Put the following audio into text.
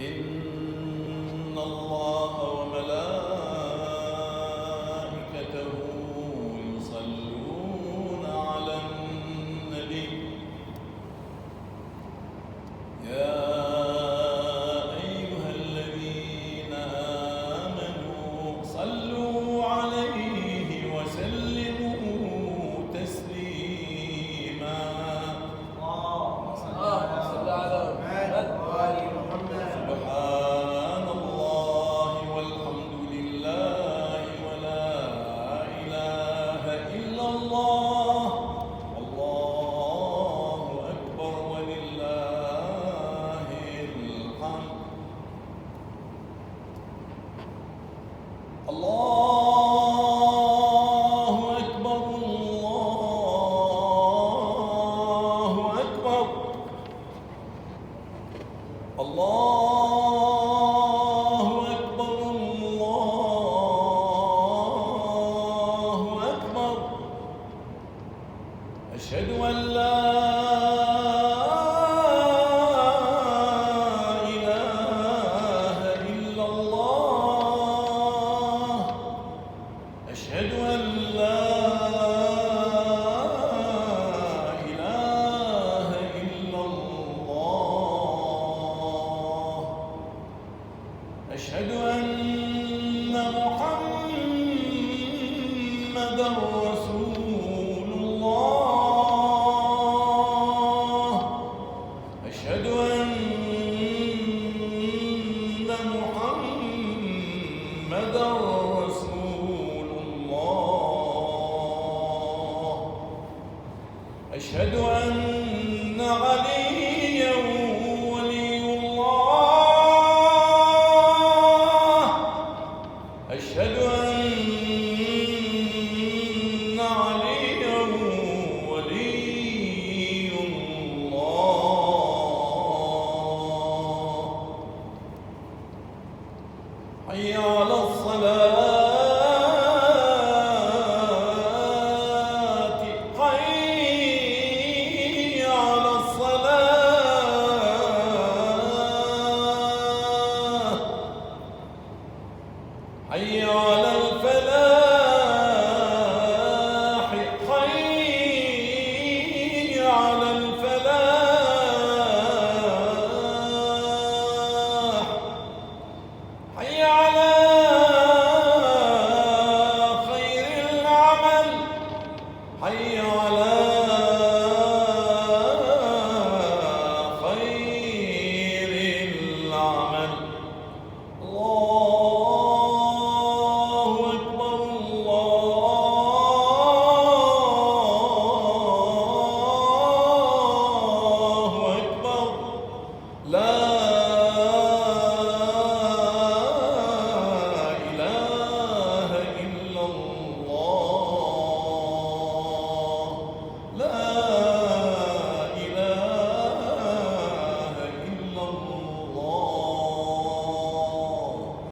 إن الله وملائكته يصلون على النبي يا أيها الذين آمنوا صلوا عليه وسلموا تسليما اللهم صل على محمد. سبحان الله والحمد لله ولا إله إلا الله والله أكبر ولله الحمد. الله أكبر الله أكبر الله أكبر الله أكبر. أشهد أن لا إله إلا الله. أشهد أن لا إله إلا الله. أشهد أن محمدًا رسول الله. أشهد أن محمدًا رسول الله. أشهد أن عليًّا ولي الله. أشهد أن عليًّا ولي الله. حي على